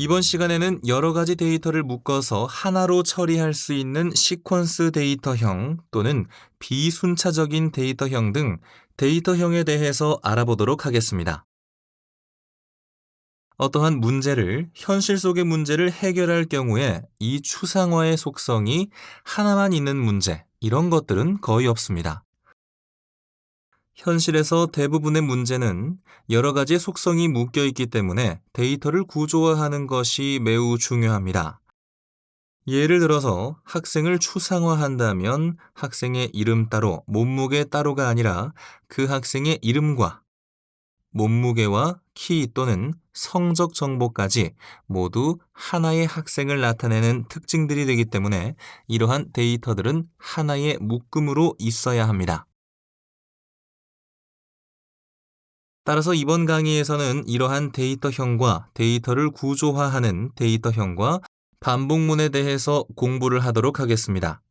이번 시간에는 여러 가지 데이터를 묶어서 하나로 처리할 수 있는 시퀀스 데이터형 또는 비순차적인 데이터형 등 데이터형에 대해서 알아보도록 하겠습니다. 어떠한 문제를, 현실 속의 문제를 해결할 경우에 이 추상화의 속성이 하나만 있는 문제, 이런 것들은 거의 없습니다. 현실에서 대부분의 문제는 여러 가지 속성이 묶여 있기 때문에 데이터를 구조화하는 것이 매우 중요합니다. 예를 들어서 학생을 추상화한다면 학생의 이름 따로, 몸무게 따로가 아니라 그 학생의 이름과 몸무게와 키 또는 성적 정보까지 모두 하나의 학생을 나타내는 특징들이 되기 때문에 이러한 데이터들은 하나의 묶음으로 있어야 합니다. 따라서 이번 강의에서는 이러한 데이터형과 데이터를 구조화하는 데이터형과 반복문에 대해서 공부를 하도록 하겠습니다.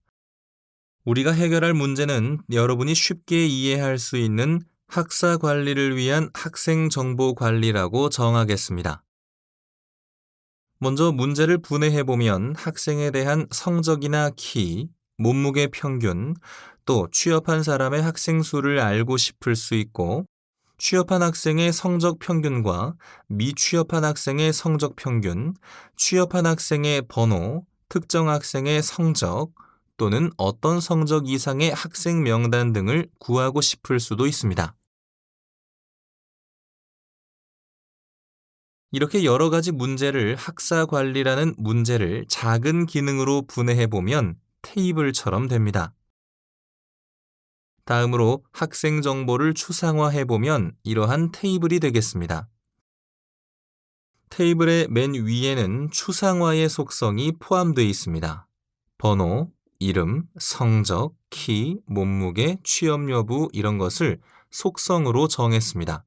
우리가 해결할 문제는 여러분이 쉽게 이해할 수 있는 학사 관리를 위한 학생 정보 관리라고 정하겠습니다. 먼저 문제를 분해해보면 학생에 대한 성적이나 키, 몸무게 평균, 또 취업한 사람의 학생 수를 알고 싶을 수 있고 취업한 학생의 성적 평균과 미취업한 학생의 성적 평균, 취업한 학생의 번호, 특정 학생의 성적 또는 어떤 성적 이상의 학생 명단 등을 구하고 싶을 수도 있습니다. 이렇게 여러 가지 문제를 학사 관리라는 문제를 작은 기능으로 분해해보면 테이블처럼 됩니다. 다음으로 학생 정보를 추상화해보면 이러한 테이블이 되겠습니다. 테이블의 맨 위에는 추상화의 속성이 포함되어 있습니다. 번호, 이름, 성적, 키, 몸무게, 취업 여부 이런 것을 속성으로 정했습니다.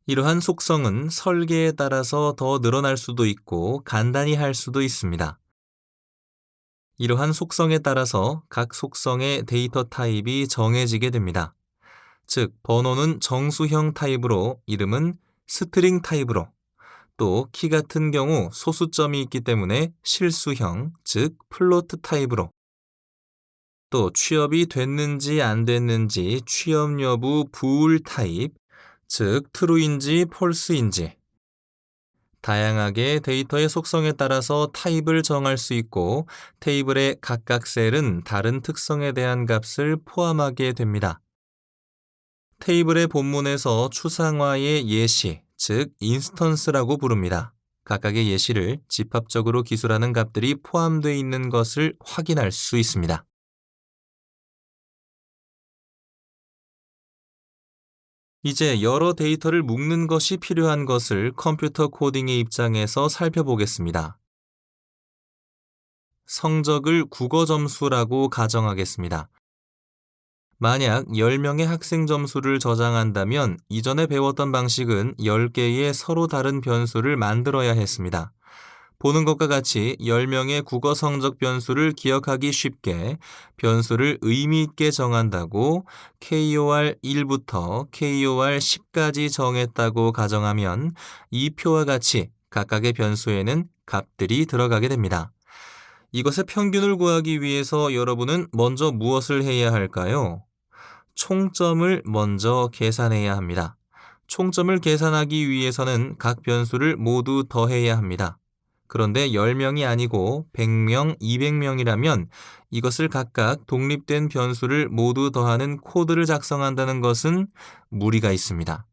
이러한 속성은 설계에 따라서 더 늘어날 수도 있고 간단히 할 수도 있습니다. 이러한 속성에 따라서 각 속성의 데이터 타입이 정해지게 됩니다. 즉, 번호는 정수형 타입으로 이름은 스트링 타입으로 또 키 같은 경우 소수점이 있기 때문에 실수형, 즉 플로트 타입으로 또 취업이 됐는지 안 됐는지 취업 여부 부울 타입, 즉 true인지 false인지 다양하게 데이터의 속성에 따라서 타입을 정할 수 있고 테이블의 각각 셀은 다른 특성에 대한 값을 포함하게 됩니다. 테이블의 본문에서 추상화의 예시, 즉 인스턴스라고 부릅니다. 각각의 예시를 집합적으로 기술하는 값들이 포함되어 있는 것을 확인할 수 있습니다. 이제 여러 데이터를 묶는 것이 필요한 것을 컴퓨터 코딩의 입장에서 살펴보겠습니다. 성적을 국어 점수라고 가정하겠습니다. 만약 10명의 학생 점수를 저장한다면 이전에 배웠던 방식은 10개의 서로 다른 변수를 만들어야 했습니다. 보는 것과 같이 10명의 국어 성적 변수를 기억하기 쉽게 변수를 의미 있게 정한다고 KOR 1부터 KOR 10까지 정했다고 가정하면 이 표와 같이 각각의 변수에는 값들이 들어가게 됩니다. 이것의 평균을 구하기 위해서 여러분은 먼저 무엇을 해야 할까요? 총점을 먼저 계산해야 합니다. 총점을 계산하기 위해서는 각 변수를 모두 더해야 합니다. 그런데 10명이 아니고 100명, 200명이라면 이것을 각각 독립된 변수를 모두 더하는 코드를 작성한다는 것은 무리가 있습니다.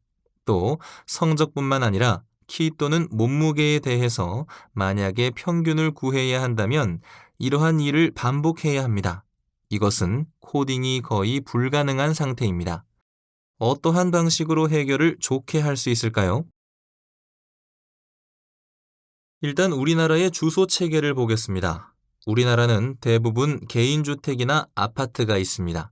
또 성적뿐만 아니라 키 또는 몸무게에 대해서 만약에 평균을 구해야 한다면 이러한 일을 반복해야 합니다. 이것은 코딩이 거의 불가능한 상태입니다. 어떠한 방식으로 해결을 좋게 할 수 있을까요? 일단 우리나라의 주소 체계를 보겠습니다. 우리나라는 대부분 개인주택이나 아파트가 있습니다.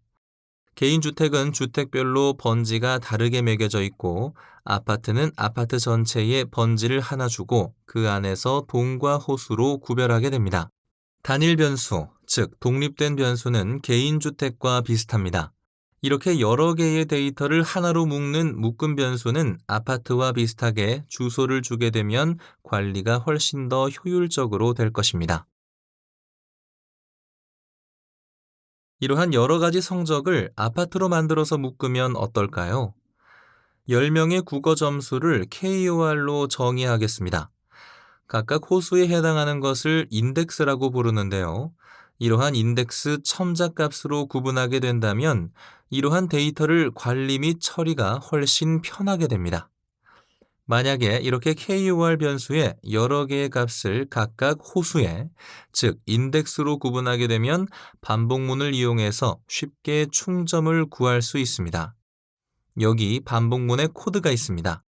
개인주택은 주택별로 번지가 다르게 매겨져 있고 아파트는 아파트 전체에 번지를 하나 주고 그 안에서 동과 호수로 구별하게 됩니다. 단일 변수, 즉 독립된 변수는 개인주택과 비슷합니다. 이렇게 여러 개의 데이터를 하나로 묶는 묶음 변수는 아파트와 비슷하게 주소를 주게 되면 관리가 훨씬 더 효율적으로 될 것입니다. 이러한 여러 가지 성적을 아파트로 만들어서 묶으면 어떨까요? 10명의 국어 점수를 KOR로 정의하겠습니다. 각각 호수에 해당하는 것을 인덱스라고 부르는데요. 이러한 인덱스 첨자값으로 구분하게 된다면 이러한 데이터를 관리 및 처리가 훨씬 편하게 됩니다. 만약에 이렇게 KOR 변수에 여러 개의 값을 각각 호수에, 즉 인덱스로 구분하게 되면 반복문을 이용해서 쉽게 충점을 구할 수 있습니다. 여기 반복문의 코드가 있습니다.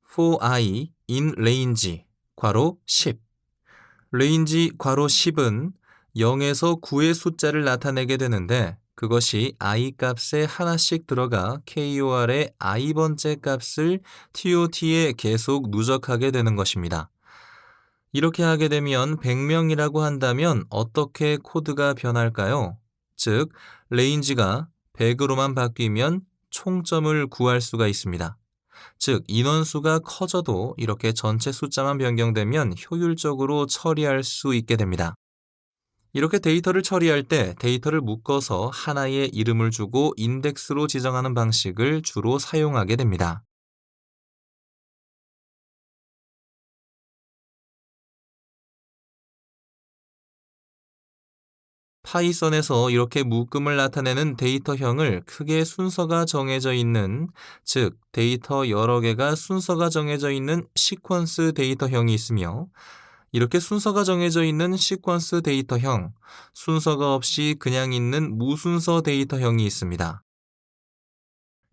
for i in range 괄호 10 range 괄호 10은 0에서 9의 숫자를 나타내게 되는데 그것이 i 값에 하나씩 들어가 KOR의 i번째 값을 TOT에 계속 누적하게 되는 것입니다. 이렇게 하게 되면 100명이라고 한다면 어떻게 코드가 변할까요? 즉, range가 100으로만 바뀌면 총점을 구할 수가 있습니다. 즉, 인원수가 커져도 이렇게 전체 숫자만 변경되면 효율적으로 처리할 수 있게 됩니다. 이렇게 데이터를 처리할 때 데이터를 묶어서 하나의 이름을 주고 인덱스로 지정하는 방식을 주로 사용하게 됩니다. 파이썬에서 이렇게 묶음을 나타내는 데이터형을 크게 순서가 정해져 있는, 즉 데이터 여러 개가 순서가 정해져 있는 시퀀스 데이터형이 있으며 이렇게 순서가 정해져 있는 시퀀스 데이터형, 순서가 없이 그냥 있는 무순서 데이터형이 있습니다.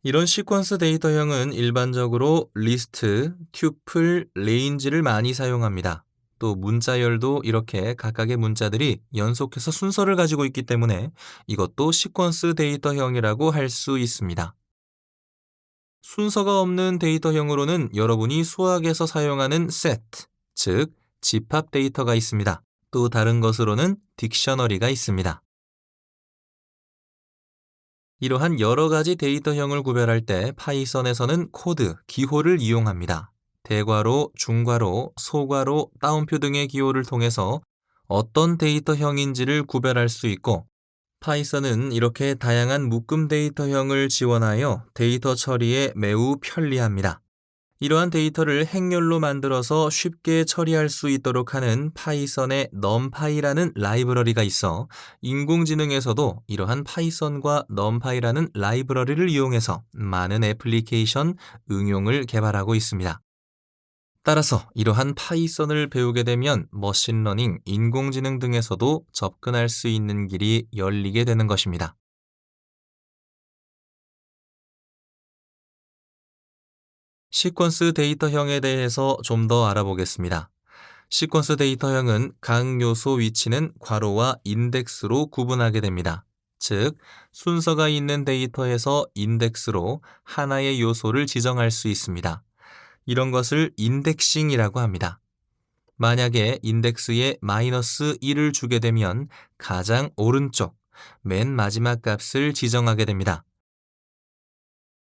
이런 시퀀스 데이터형은 일반적으로 리스트, 튜플, 레인지를 많이 사용합니다. 또 문자열도 이렇게 각각의 문자들이 연속해서 순서를 가지고 있기 때문에 이것도 시퀀스 데이터형이라고 할 수 있습니다. 순서가 없는 데이터형으로는 여러분이 수학에서 사용하는 세트, 즉 집합 데이터가 있습니다. 또 다른 것으로는 딕셔너리가 있습니다. 이러한 여러 가지 데이터형을 구별할 때 파이썬에서는 코드, 기호를 이용합니다. 대괄호, 중괄호, 소괄호, 따옴표 등의 기호를 통해서 어떤 데이터형인지를 구별할 수 있고, 파이썬은 이렇게 다양한 묶음 데이터형을 지원하여 데이터 처리에 매우 편리합니다. 이러한 데이터를 행렬로 만들어서 쉽게 처리할 수 있도록 하는 파이썬의 numpy라는 라이브러리가 있어 인공지능에서도 이러한 파이썬과 numpy라는 라이브러리를 이용해서 많은 애플리케이션, 응용을 개발하고 있습니다. 따라서 이러한 파이썬을 배우게 되면 머신러닝, 인공지능 등에서도 접근할 수 있는 길이 열리게 되는 것입니다. 시퀀스 데이터형에 대해서 좀 더 알아보겠습니다. 시퀀스 데이터형은 각 요소 위치는 괄호와 인덱스로 구분하게 됩니다. 즉, 순서가 있는 데이터에서 인덱스로 하나의 요소를 지정할 수 있습니다. 이런 것을 인덱싱이라고 합니다. 만약에 인덱스에 -1을 주게 되면 가장 오른쪽, 맨 마지막 값을 지정하게 됩니다.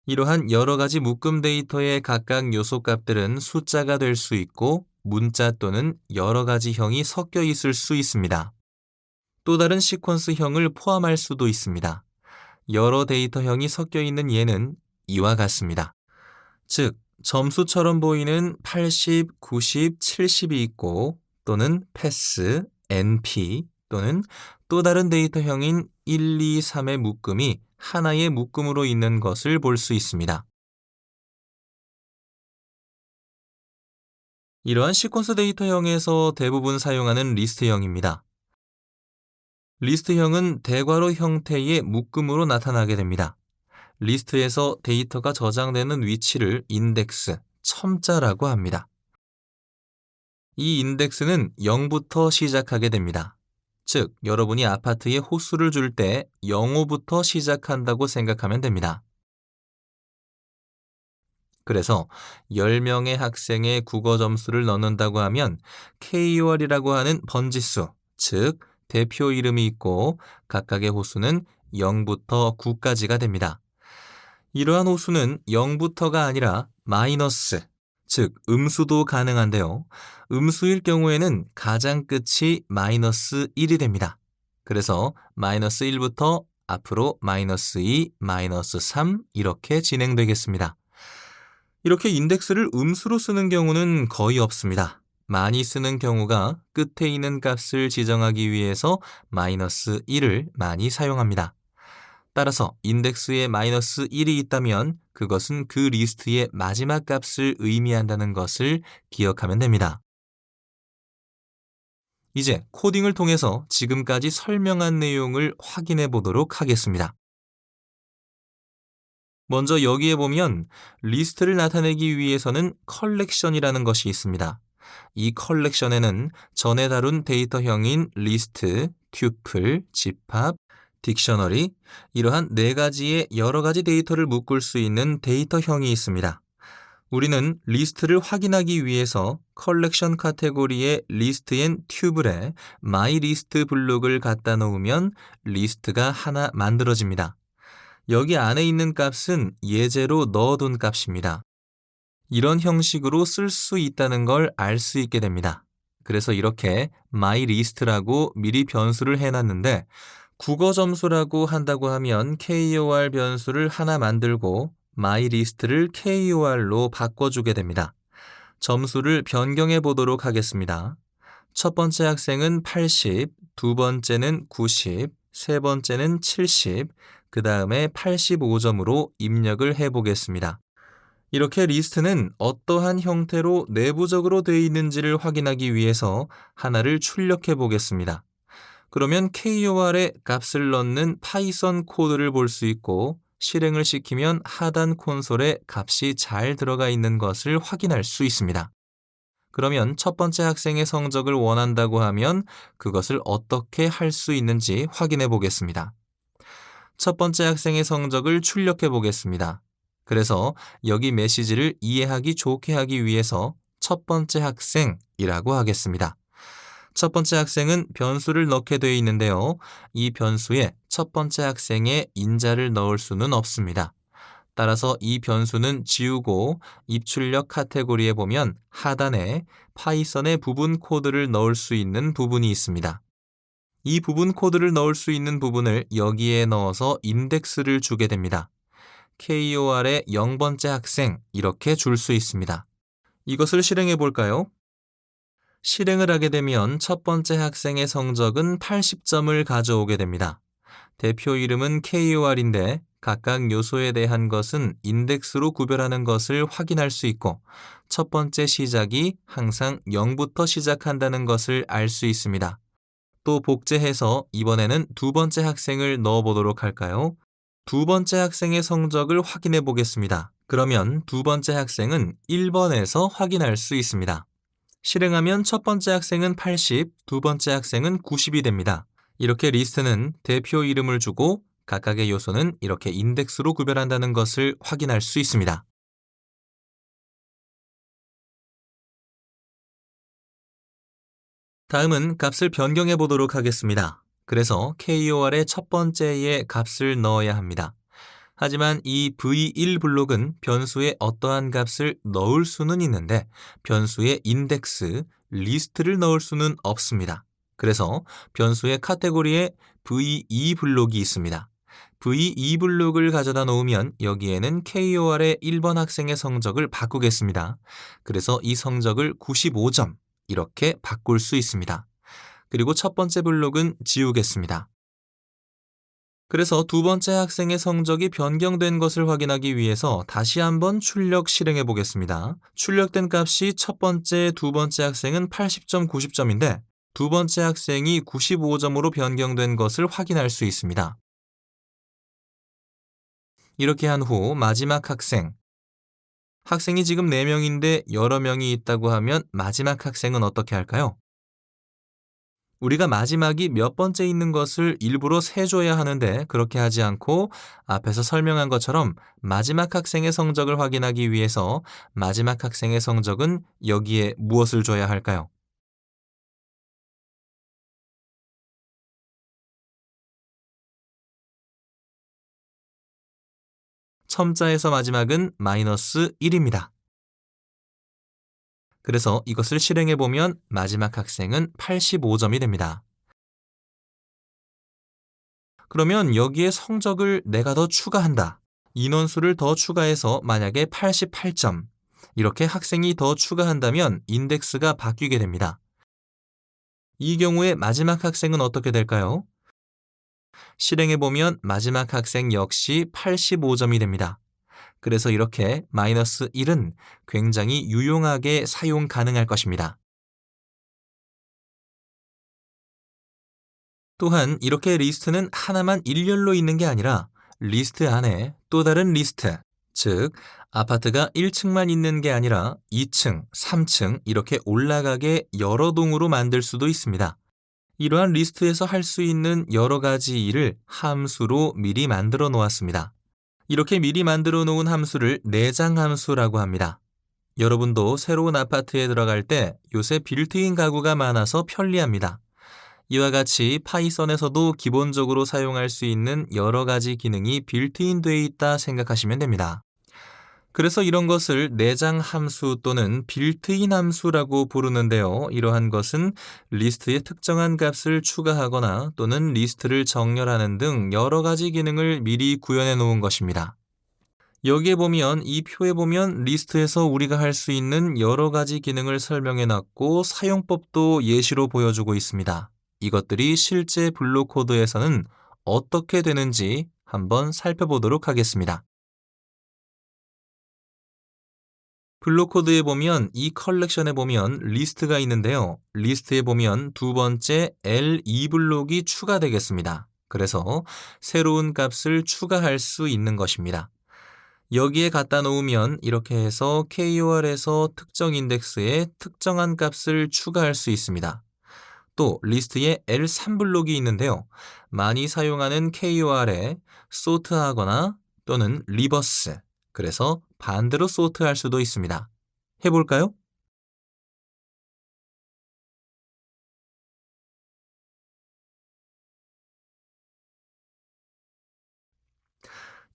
이러한 여러 가지 묶음 데이터의 각각 요소 값들은 숫자가 될 수 있고 문자 또는 여러 가지 형이 섞여 있을 수 있습니다. 또 다른 시퀀스형을 포함할 수도 있습니다. 여러 데이터형이 섞여 있는 예는 이와 같습니다. 즉, 점수처럼 보이는 80, 90, 70이 있고 또는 패스, NP 또는 또 다른 데이터형인 1, 2, 3의 묶음이 하나의 묶음으로 있는 것을 볼 수 있습니다. 이러한 시퀀스 데이터형에서 대부분 사용하는 리스트형입니다. 리스트형은 대괄호 형태의 묶음으로 나타나게 됩니다. 리스트에서 데이터가 저장되는 위치를 인덱스, 첨자라고 합니다. 이 인덱스는 0부터 시작하게 됩니다. 즉, 여러분이 아파트에 호수를 줄 때 0호부터 시작한다고 생각하면 됩니다. 그래서 10명의 학생의 국어 점수를 넣는다고 하면 KOR이라고 하는 번지수, 즉 대표 이름이 있고 각각의 호수는 0부터 9까지가 됩니다. 이러한 호수는 0부터가 아니라 마이너스, 즉 음수도 가능한데요. 음수일 경우에는 가장 끝이 마이너스 1이 됩니다. 그래서 마이너스 1부터 앞으로 마이너스 2, 마이너스 3 이렇게 진행되겠습니다. 이렇게 인덱스를 음수로 쓰는 경우는 거의 없습니다. 많이 쓰는 경우가 끝에 있는 값을 지정하기 위해서 마이너스 1을 많이 사용합니다. 따라서 인덱스에 마이너스 1이 있다면 그것은 그 리스트의 마지막 값을 의미한다는 것을 기억하면 됩니다. 이제 코딩을 통해서 지금까지 설명한 내용을 확인해 보도록 하겠습니다. 먼저 여기에 보면 리스트를 나타내기 위해서는 컬렉션이라는 것이 있습니다. 이 컬렉션에는 전에 다룬 데이터형인 리스트, 튜플, 집합, 딕셔너리 이러한 네 가지의 여러 가지 데이터를 묶을 수 있는 데이터형이 있습니다. 우리는 리스트를 확인하기 위해서 컬렉션 카테고리의 리스트 앤 튜블에 마이 리스트 블록을 갖다 놓으면 리스트가 하나 만들어집니다. 여기 안에 있는 값은 예제로 넣어둔 값입니다. 이런 형식으로 쓸 수 있다는 걸 알 수 있게 됩니다. 그래서 이렇게 myList라고 미리 변수를 해놨는데 국어 점수라고 한다고 하면 KOR 변수를 하나 만들고 myList를 KOR로 바꿔주게 됩니다. 점수를 변경해 보도록 하겠습니다. 첫 번째 학생은 80, 두 번째는 90, 세 번째는 70, 그 다음에 85점으로 입력을 해 보겠습니다. 이렇게 리스트는 어떠한 형태로 내부적으로 되어 있는지를 확인하기 위해서 하나를 출력해 보겠습니다. 그러면 KOR에 값을 넣는 파이썬 코드를 볼 수 있고 실행을 시키면 하단 콘솔에 값이 잘 들어가 있는 것을 확인할 수 있습니다. 그러면 첫 번째 학생의 성적을 원한다고 하면 그것을 어떻게 할 수 있는지 확인해 보겠습니다. 첫 번째 학생의 성적을 출력해 보겠습니다. 그래서 여기 메시지를 이해하기 좋게 하기 위해서 첫 번째 학생이라고 하겠습니다. 첫 번째 학생은 변수를 넣게 되어 있는데요. 이 변수에 첫 번째 학생의 인자를 넣을 수는 없습니다. 따라서 이 변수는 지우고 입출력 카테고리에 보면 하단에 파이썬의 부분 코드를 넣을 수 있는 부분이 있습니다. 이 부분 코드를 넣을 수 있는 부분을 여기에 넣어서 인덱스를 주게 됩니다. KOR의 0번째 학생 이렇게 줄 수 있습니다. 이것을 실행해 볼까요? 실행을 하게 되면 첫 번째 학생의 성적은 80점을 가져오게 됩니다. 대표 이름은 KOR인데 각각 요소에 대한 것은 인덱스로 구별하는 것을 확인할 수 있고 첫 번째 시작이 항상 0부터 시작한다는 것을 알 수 있습니다. 또 복제해서 이번에는 두 번째 학생을 넣어보도록 할까요? 두 번째 학생의 성적을 확인해 보겠습니다. 그러면 두 번째 학생은 1번에서 확인할 수 있습니다. 실행하면 첫 번째 학생은 80, 두 번째 학생은 90이 됩니다. 이렇게 리스트는 대표 이름을 주고 각각의 요소는 이렇게 인덱스로 구별한다는 것을 확인할 수 있습니다. 다음은 값을 변경해 보도록 하겠습니다. 그래서 KOR의 첫 번째에 값을 넣어야 합니다. 하지만 이 v1 블록은 변수에 어떠한 값을 넣을 수는 있는데 변수의 인덱스, 리스트를 넣을 수는 없습니다. 그래서 변수의 카테고리에 v2 블록이 있습니다. v2 블록을 가져다 놓으면 여기에는 KOR의 1번 학생의 성적을 바꾸겠습니다. 그래서 이 성적을 95점 이렇게 바꿀 수 있습니다. 그리고 첫 번째 블록은 지우겠습니다. 그래서 두 번째 학생의 성적이 변경된 것을 확인하기 위해서 다시 한번 출력 실행해 보겠습니다. 출력된 값이 첫 번째, 두 번째 학생은 80점, 90점인데 두 번째 학생이 95점으로 변경된 것을 확인할 수 있습니다. 이렇게 한 후 마지막 학생이 지금 4명인데 여러 명이 있다고 하면 마지막 학생은 어떻게 할까요? 우리가 마지막이 몇 번째 있는 것을 일부러 세줘야 하는데 그렇게 하지 않고 앞에서 설명한 것처럼 마지막 학생의 성적을 확인하기 위해서 마지막 학생의 성적은 여기에 무엇을 줘야 할까요? 첨자에서 마지막은 마이너스 1입니다. 그래서 이것을 실행해 보면 마지막 학생은 85점이 됩니다. 그러면 여기에 성적을 내가 더 추가한다. 인원수를 더 추가해서 만약에 88점, 이렇게 학생이 더 추가한다면 인덱스가 바뀌게 됩니다. 이 경우에 마지막 학생은 어떻게 될까요? 실행해보면 마지막 학생 역시 85점이 됩니다. 그래서 이렇게 마이너스 1은 굉장히 유용하게 사용 가능할 것입니다. 또한 이렇게 리스트는 하나만 일렬로 있는 게 아니라 리스트 안에 또 다른 리스트, 즉 아파트가 1층만 있는 게 아니라 2층, 3층 이렇게 올라가게 여러 동으로 만들 수도 있습니다. 이러한 리스트에서 할 수 있는 여러 가지 일을 함수로 미리 만들어 놓았습니다. 이렇게 미리 만들어 놓은 함수를 내장 함수라고 합니다. 여러분도 새로운 아파트에 들어갈 때 요새 빌트인 가구가 많아서 편리합니다. 이와 같이 파이썬에서도 기본적으로 사용할 수 있는 여러 가지 기능이 빌트인 되어 있다 생각하시면 됩니다. 그래서 이런 것을 내장 함수 또는 빌트인 함수라고 부르는데요. 이러한 것은 리스트에 특정한 값을 추가하거나 또는 리스트를 정렬하는 등 여러 가지 기능을 미리 구현해 놓은 것입니다. 여기에 보면 이 표에 보면 리스트에서 우리가 할 수 있는 여러 가지 기능을 설명해 놨고 사용법도 예시로 보여주고 있습니다. 이것들이 실제 블록 코드에서는 어떻게 되는지 한번 살펴보도록 하겠습니다. 블록 코드에 보면 이 컬렉션에 보면 리스트가 있는데요. 리스트에 보면 두 번째 L2 블록이 추가되겠습니다. 그래서 새로운 값을 추가할 수 있는 것입니다. 여기에 갖다 놓으면 이렇게 해서 KOR에서 특정 인덱스에 특정한 값을 추가할 수 있습니다. 또 리스트에 L3 블록이 있는데요. 많이 사용하는 KOR에 소트하거나 또는 리버스, 그래서 반대로 소트할 수도 있습니다. 해볼까요?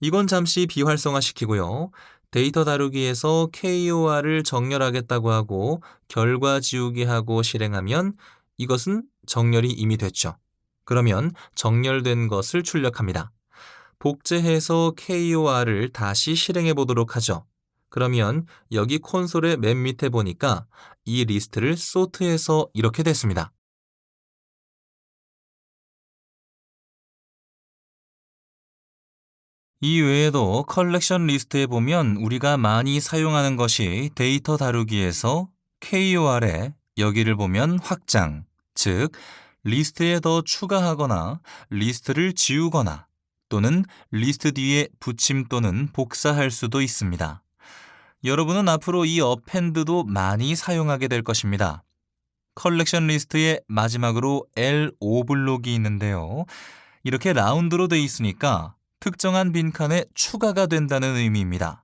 이건 잠시 비활성화시키고요. 데이터 다루기에서 KOR을 정렬하겠다고 하고 결과 지우기 하고 실행하면 이것은 정렬이 이미 됐죠. 그러면 정렬된 것을 출력합니다. 복제해서 KOR을 다시 실행해 보도록 하죠. 그러면 여기 콘솔의 맨 밑에 보니까 이 리스트를 소트해서 이렇게 됐습니다. 이 외에도 컬렉션 리스트에 보면 우리가 많이 사용하는 것이 데이터 다루기에서 KOR에 여기를 보면 확장, 즉 리스트에 더 추가하거나 리스트를 지우거나 또는 리스트 뒤에 붙임 또는 복사할 수도 있습니다. 여러분은 앞으로 이 어펜드도 많이 사용하게 될 것입니다. 컬렉션 리스트의 마지막으로 L5 블록이 있는데요. 이렇게 라운드로 돼 있으니까 특정한 빈칸에 추가가 된다는 의미입니다.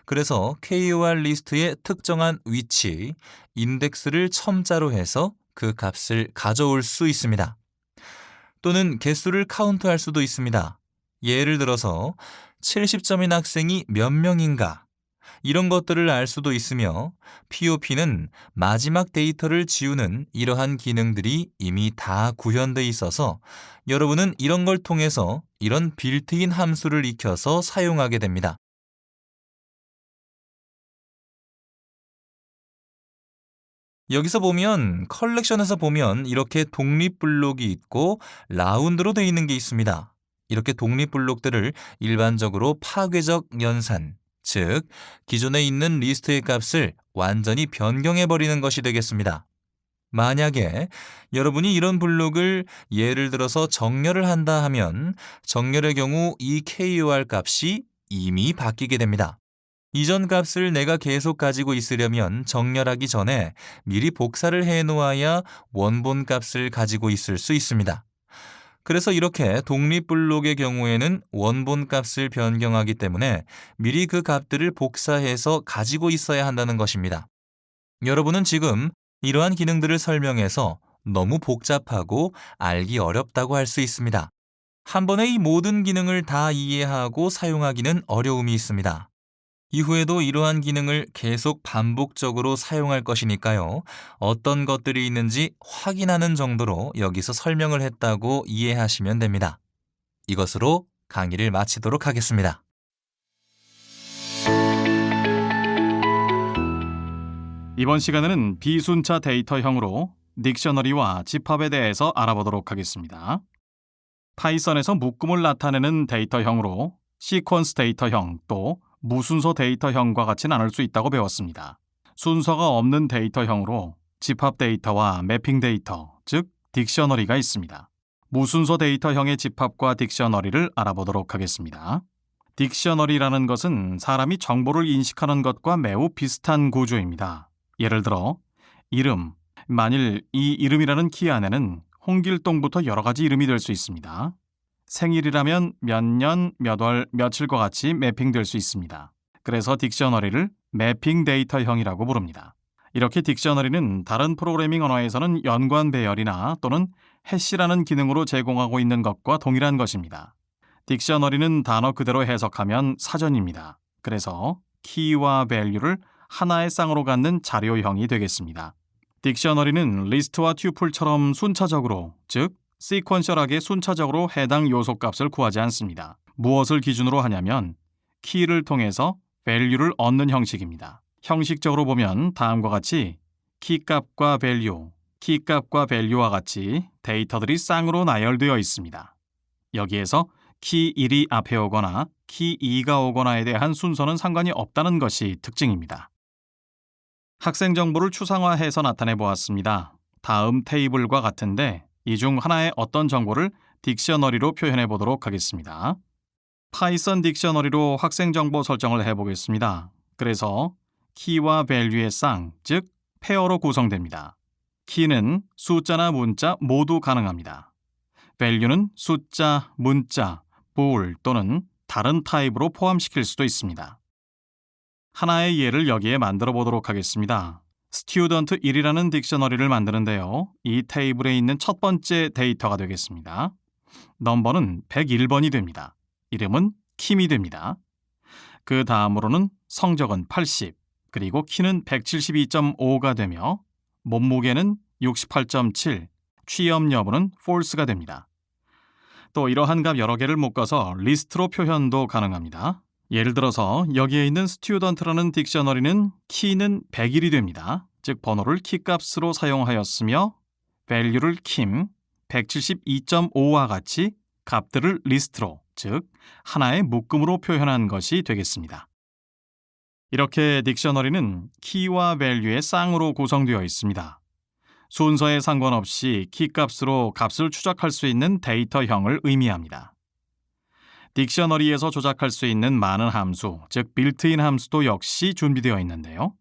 그래서 KOR 리스트의 특정한 위치, 인덱스를 첨자로 해서 그 값을 가져올 수 있습니다. 또는 개수를 카운트할 수도 있습니다. 예를 들어서 70점인 학생이 몇 명인가? 이런 것들을 알 수도 있으며 POP는 마지막 데이터를 지우는 이러한 기능들이 이미 다 구현돼 있어서 여러분은 이런 걸 통해서 이런 빌트인 함수를 익혀서 사용하게 됩니다. 여기서 보면 컬렉션에서 보면 이렇게 독립 블록이 있고 라운드로 되어 있는 게 있습니다. 이렇게 독립 블록들을 일반적으로 파괴적 연산, 즉 기존에 있는 리스트의 값을 완전히 변경해 버리는 것이 되겠습니다. 만약에 여러분이 이런 블록을 예를 들어서 정렬을 한다 하면 정렬의 경우 이 KOR 값이 이미 바뀌게 됩니다. 이전 값을 내가 계속 가지고 있으려면 정렬하기 전에 미리 복사를 해 놓아야 원본 값을 가지고 있을 수 있습니다. 그래서 이렇게 독립 블록의 경우에는 원본 값을 변경하기 때문에 미리 그 값들을 복사해서 가지고 있어야 한다는 것입니다. 여러분은 지금 이러한 기능들을 설명해서 너무 복잡하고 알기 어렵다고 할 수 있습니다. 한 번에 이 모든 기능을 다 이해하고 사용하기는 어려움이 있습니다. 이후에도 이러한 기능을 계속 반복적으로 사용할 것이니까요. 어떤 것들이 있는지 확인하는 정도로 여기서 설명을 했다고 이해하시면 됩니다. 이것으로 강의를 마치도록 하겠습니다. 이번 시간에는 비순차 데이터형으로 딕셔너리와 집합에 대해서 알아보도록 하겠습니다. 파이썬에서 묶음을 나타내는 데이터형으로 시퀀스 데이터형 또 무순서 데이터형과 같이 나눌 수 있다고 배웠습니다. 순서가 없는 데이터형으로 집합 데이터와 매핑 데이터, 즉 딕셔너리가 있습니다. 무순서 데이터형의 집합과 딕셔너리를 알아보도록 하겠습니다. 딕셔너리라는 것은 사람이 정보를 인식하는 것과 매우 비슷한 구조입니다. 예를 들어 이름, 만일 이 이름이라는 키 안에는 홍길동부터 여러 가지 이름이 될 수 있습니다. 생일이라면 몇 년, 몇 월, 며칠과 같이 매핑될 수 있습니다. 그래서 딕셔너리를 매핑 데이터형이라고 부릅니다. 이렇게 딕셔너리는 다른 프로그래밍 언어에서는 연관 배열이나 또는 해시라는 기능으로 제공하고 있는 것과 동일한 것입니다. 딕셔너리는 단어 그대로 해석하면 사전입니다. 그래서 키와 밸류를 하나의 쌍으로 갖는 자료형이 되겠습니다. 딕셔너리는 리스트와 튜플처럼 순차적으로, 즉 시퀀셜하게 순차적으로 해당 요소 값을 구하지 않습니다. 무엇을 기준으로 하냐면 키를 통해서 value를 얻는 형식입니다. 형식적으로 보면 다음과 같이 키값과 value, 키값과 value와 같이 데이터들이 쌍으로 나열되어 있습니다. 여기에서 키 1이 앞에 오거나 키 2가 오거나에 대한 순서는 상관이 없다는 것이 특징입니다. 학생 정보를 추상화해서 나타내 보았습니다. 다음 테이블과 같은데 이 중 하나의 어떤 정보를 딕셔너리로 표현해 보도록 하겠습니다. 파이썬 딕셔너리로 학생 정보 설정을 해보겠습니다. 그래서 키와 밸류의 쌍, 즉 페어로 구성됩니다. 키는 숫자나 문자 모두 가능합니다. 밸류는 숫자, 문자, 볼 또는 다른 타입으로 포함시킬 수도 있습니다. 하나의 예를 여기에 만들어 보도록 하겠습니다. 스튜던트 1이라는 딕셔너리를 만드는데요. 이 테이블에 있는 첫 번째 데이터가 되겠습니다. 넘버는 101번이 됩니다. 이름은 킴이 됩니다. 그 다음으로는 성적은 80, 그리고 키는 172.5가 되며 몸무게는 68.7, 취업 여부는 false가 됩니다. 또 이러한 값 여러 개를 묶어서 리스트로 표현도 가능합니다. 예를 들어서 여기에 있는 스튜던트라는 딕셔너리는 키는 100일이 됩니다. 즉 번호를 키값으로 사용하였으며 value를 킴 172.5와 같이 값들을 리스트로, 즉 하나의 묶음으로 표현한 것이 되겠습니다. 이렇게 딕셔너리는 키와 value의 쌍으로 구성되어 있습니다. 순서에 상관없이 키값으로 값을 추적할 수 있는 데이터형을 의미합니다. 딕셔너리에서 조작할 수 있는 많은 함수, 즉 빌트인 함수도 역시 준비되어 있는데요.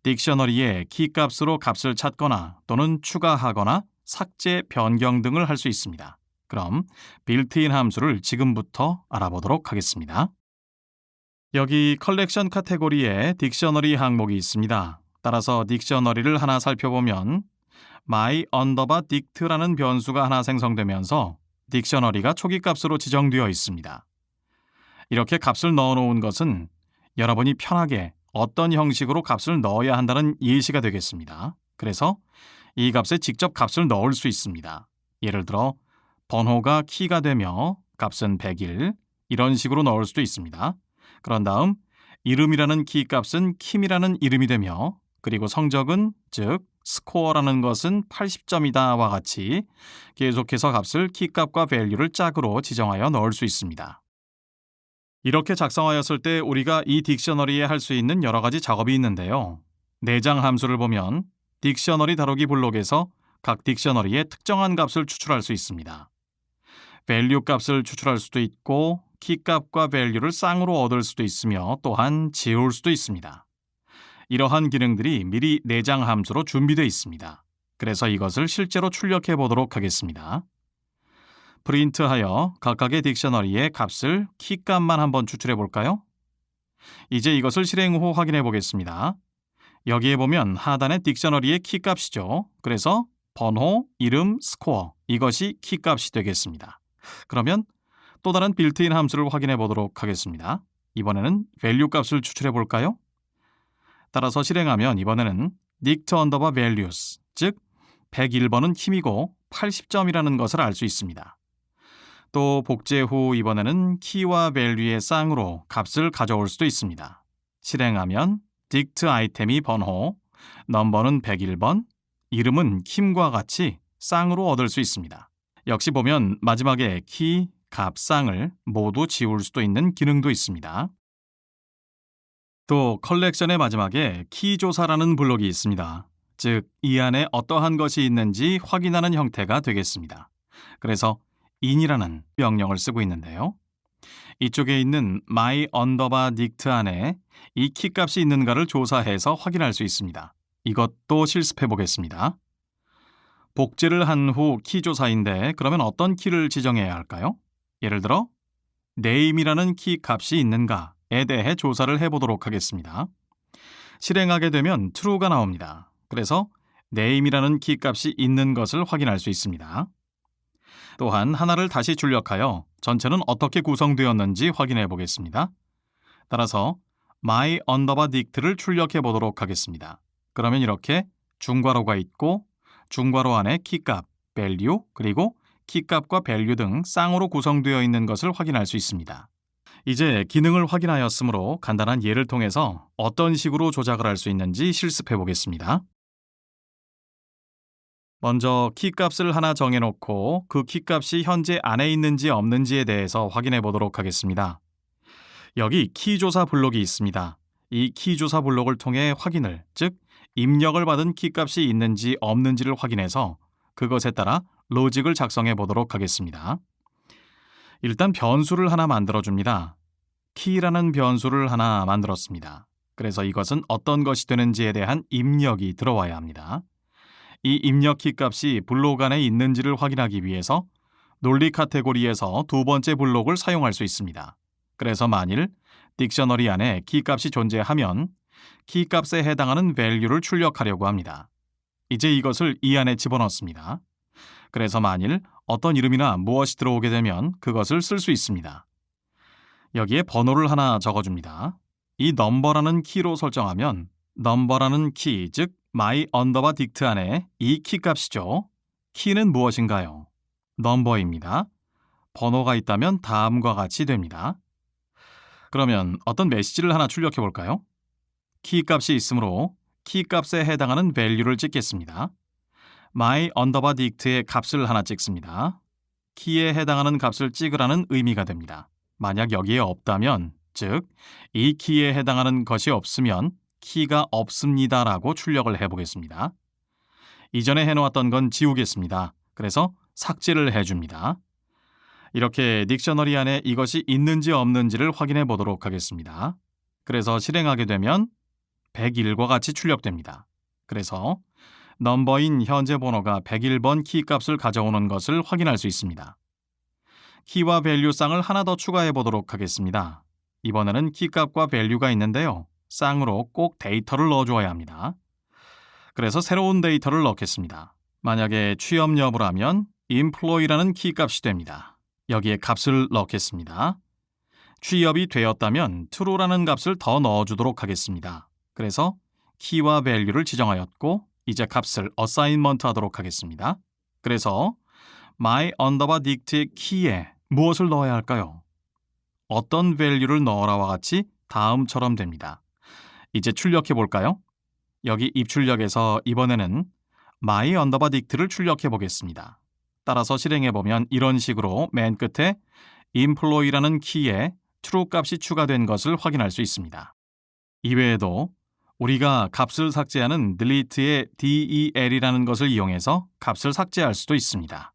딕셔너리에 키값으로 값을 찾거나 또는 추가하거나 삭제, 변경 등을 할 수 있습니다. 그럼 빌트인 함수를 지금부터 알아보도록 하겠습니다. 여기 컬렉션 카테고리에 딕셔너리 항목이 있습니다. 따라서 딕셔너리를 하나 살펴보면 my_dict라는 변수가 하나 생성되면서 딕셔너리가 초기값으로 지정되어 있습니다. 이렇게 값을 넣어놓은 것은 여러분이 편하게 어떤 형식으로 값을 넣어야 한다는 예시가 되겠습니다. 그래서 이 값에 직접 값을 넣을 수 있습니다. 예를 들어 번호가 키가 되며 값은 100일, 이런 식으로 넣을 수도 있습니다. 그런 다음 이름이라는 키 값은 킴이라는 이름이 되며 그리고 성적은, 즉 스코어라는 것은 80점이다와 같이 계속해서 값을 키값과 밸류를 짝으로 지정하여 넣을 수 있습니다. 이렇게 작성하였을 때 우리가 이 딕셔너리에 할 수 있는 여러 가지 작업이 있는데요. 내장 함수를 보면 딕셔너리 다루기 블록에서 각 딕셔너리의 특정한 값을 추출할 수 있습니다. 밸류 값을 추출할 수도 있고 키값과 밸류를 쌍으로 얻을 수도 있으며 또한 지울 수도 있습니다. 이러한 기능들이 미리 내장 함수로 준비되어 있습니다. 그래서 이것을 실제로 출력해 보도록 하겠습니다. 프린트하여 각각의 딕셔너리의 값을 키값만 한번 추출해 볼까요? 이제 이것을 실행 후 확인해 보겠습니다. 여기에 보면 하단에 딕셔너리의 키값이죠. 그래서 번호, 이름, 스코어, 이것이 키값이 되겠습니다. 그러면 또 다른 빌트인 함수를 확인해 보도록 하겠습니다. 이번에는 value 값을 추출해 볼까요? 따라서 실행하면 이번에는 dict underbar values, 즉 101번은 힘이고 80점이라는 것을 알 수 있습니다. 또 복제 후 이번에는 키와 value의 쌍으로 값을 가져올 수도 있습니다. 실행하면 dict 아이템이 번호, 넘버는 101번, 이름은 킴과 같이 쌍으로 얻을 수 있습니다. 역시 보면 마지막에 키, 값, 쌍을 모두 지울 수도 있는 기능도 있습니다. 또 컬렉션의 마지막에 키 조사라는 블록이 있습니다. 즉, 이 안에 어떠한 것이 있는지 확인하는 형태가 되겠습니다. 그래서 in이라는 명령을 쓰고 있는데요. 이쪽에 있는 my underbar dict 안에 이 키 값이 있는가를 조사해서 확인할 수 있습니다. 이것도 실습해 보겠습니다. 복제를 한 후 키 조사인데 그러면 어떤 키를 지정해야 할까요? 예를 들어 name이라는 키 값이 있는가에 대해 조사를 해보도록 하겠습니다. 실행하게 되면 true가 나옵니다. 그래서 name이라는 키 값이 있는 것을 확인할 수 있습니다. 또한 하나를 다시 출력하여 전체는 어떻게 구성되었는지 확인해 보겠습니다. 따라서 my underbar dict를 출력해 보도록 하겠습니다. 그러면 이렇게 중괄호가 있고 중괄호 안에 키값, value, 그리고 키값과 value 등 쌍으로 구성되어 있는 것을 확인할 수 있습니다. 이제 기능을 확인하였으므로 간단한 예를 통해서 어떤 식으로 조작을 할 수 있는지 실습해 보겠습니다. 먼저 키값을 하나 정해놓고 그 키값이 현재 안에 있는지 없는지에 대해서 확인해 보도록 하겠습니다. 여기 키조사 블록이 있습니다. 이 키조사 블록을 통해 확인을, 즉 입력을 받은 키값이 있는지 없는지를 확인해서 그것에 따라 로직을 작성해 보도록 하겠습니다. 일단 변수를 하나 만들어줍니다. 키라는 변수를 하나 만들었습니다. 그래서 이것은 어떤 것이 되는지에 대한 입력이 들어와야 합니다. 이 입력 키 값이 블록 안에 있는지를 확인하기 위해서 논리 카테고리에서 두 번째 블록을 사용할 수 있습니다. 그래서 만일 딕셔너리 안에 키 값이 존재하면 키 값에 해당하는 value를 출력하려고 합니다. 이제 이것을 이 안에 집어넣습니다. 그래서 만일 어떤 이름이나 무엇이 들어오게 되면 그것을 쓸 수 있습니다. 여기에 번호를 하나 적어줍니다. 이 number라는 키로 설정하면 number라는 키, 즉 my underbar dict 안에 이 키 값이죠. 키는 무엇인가요? number입니다. 번호가 있다면 다음과 같이 됩니다. 그러면 어떤 메시지를 하나 출력해 볼까요? 키 값이 있으므로 키 값에 해당하는 value를 찍겠습니다. my underbar dict의 값을 하나 찍습니다. 키에 해당하는 값을 찍으라는 의미가 됩니다. 만약 여기에 없다면, 즉 이 키에 해당하는 것이 없으면 키가 없습니다라고 출력을 해보겠습니다. 이전에 해놓았던 건 지우겠습니다. 그래서 삭제를 해줍니다. 이렇게 딕셔너리 안에 이것이 있는지 없는지를 확인해 보도록 하겠습니다. 그래서 실행하게 되면 101과 같이 출력됩니다. 그래서 넘버인 현재 번호가 101번 키 값을 가져오는 것을 확인할 수 있습니다. 키와 밸류 쌍을 하나 더 추가해 보도록 하겠습니다. 이번에는 키 값과 밸류가 있는데요. 쌍으로 꼭 데이터를 넣어줘야 합니다. 그래서 새로운 데이터를 넣겠습니다. 만약에 취업 여부라면 employee라는 키 값이 됩니다. 여기에 값을 넣겠습니다. 취업이 되었다면 true라는 값을 더 넣어주도록 하겠습니다. 그래서 키와 value를 지정하였고 이제 값을 assignment 하도록 하겠습니다. 그래서 my underbar dict의 키에 무엇을 넣어야 할까요? 어떤 value를 넣어라와 같이 다음처럼 됩니다. 이제 출력해 볼까요? 여기 입출력에서 이번에는 my underbar dict를 출력해 보겠습니다. 따라서 실행해 보면 이런 식으로 맨 끝에 employee라는 키에 true 값이 추가된 것을 확인할 수 있습니다. 이외에도 우리가 값을 삭제하는 delete의 del이라는 것을 이용해서 값을 삭제할 수도 있습니다.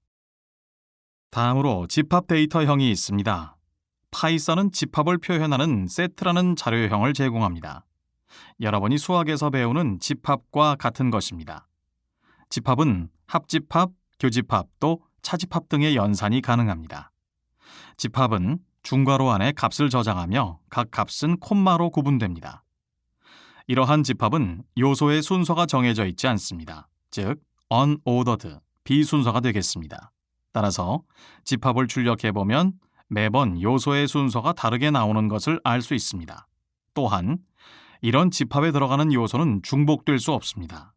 다음으로 집합 데이터형이 있습니다. 파이썬은 집합을 표현하는 set라는 자료형을 제공합니다. 여러분이 수학에서 배우는 집합과 같은 것입니다. 집합은 합집합, 교집합, 또 차집합 등의 연산이 가능합니다. 집합은 중괄호 안에 값을 저장하며 각 값은 콤마로 구분됩니다. 이러한 집합은 요소의 순서가 정해져 있지 않습니다. 즉, unordered, 비순서가 되겠습니다. 따라서 집합을 출력해보면 매번 요소의 순서가 다르게 나오는 것을 알 수 있습니다. 또한 이런 집합에 들어가는 요소는 중복될 수 없습니다.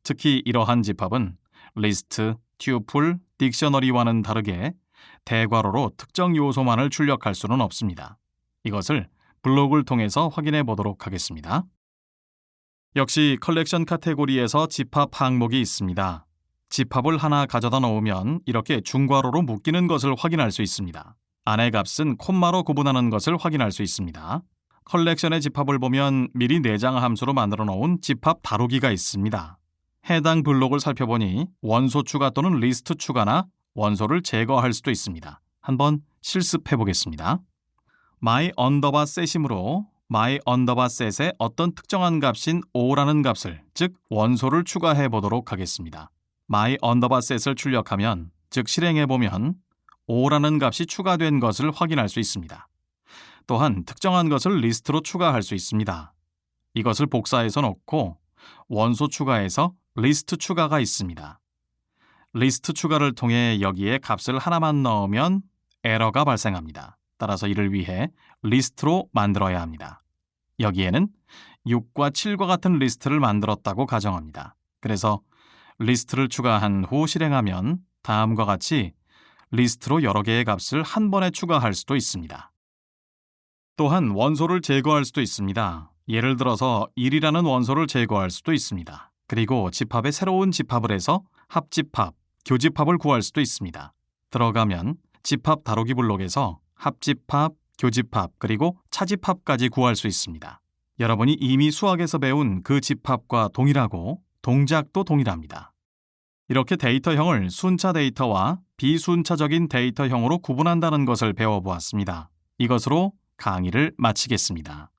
특히 이러한 집합은 리스트, 튜플, 딕셔너리와는 다르게 대괄호로 특정 요소만을 출력할 수는 없습니다. 이것을 블록을 통해서 확인해 보도록 하겠습니다. 역시 컬렉션 카테고리에서 집합 항목이 있습니다. 집합을 하나 가져다 놓으면 이렇게 중괄호로 묶이는 것을 확인할 수 있습니다. 안의 값은 콤마로 구분하는 것을 확인할 수 있습니다. 컬렉션의 집합을 보면 미리 내장 함수로 만들어 놓은 집합 다루기가 있습니다. 해당 블록을 살펴보니 원소 추가 또는 리스트 추가나 원소를 제거할 수도 있습니다. 한번 실습해 보겠습니다. my_set이므로 my_set에 어떤 특정한 값인 5라는 값을, 즉 원소를 추가해 보도록 하겠습니다. my_set을 출력하면, 즉 실행해 보면 5라는 값이 추가된 것을 확인할 수 있습니다. 또한 특정한 것을 리스트로 추가할 수 있습니다. 이것을 복사해서 놓고 원소 추가에서 리스트 추가가 있습니다. 리스트 추가를 통해 여기에 값을 하나만 넣으면 에러가 발생합니다. 따라서 이를 위해 리스트로 만들어야 합니다. 여기에는 6과 7과 같은 리스트를 만들었다고 가정합니다. 그래서 리스트를 추가한 후 실행하면 다음과 같이 리스트로 여러 개의 값을 한 번에 추가할 수도 있습니다. 또한 원소를 제거할 수도 있습니다. 예를 들어서 1이라는 원소를 제거할 수도 있습니다. 그리고 집합에 새로운 집합을 해서 합집합, 교집합을 구할 수도 있습니다. 들어가면 집합 다루기 블록에서 합집합, 교집합, 그리고 차집합까지 구할 수 있습니다. 여러분이 이미 수학에서 배운 그 집합과 동일하고 동작도 동일합니다. 이렇게 데이터형을 순차 데이터와 비순차적인 데이터형으로 구분한다는 것을 배워보았습니다. 이것으로 강의를 마치겠습니다.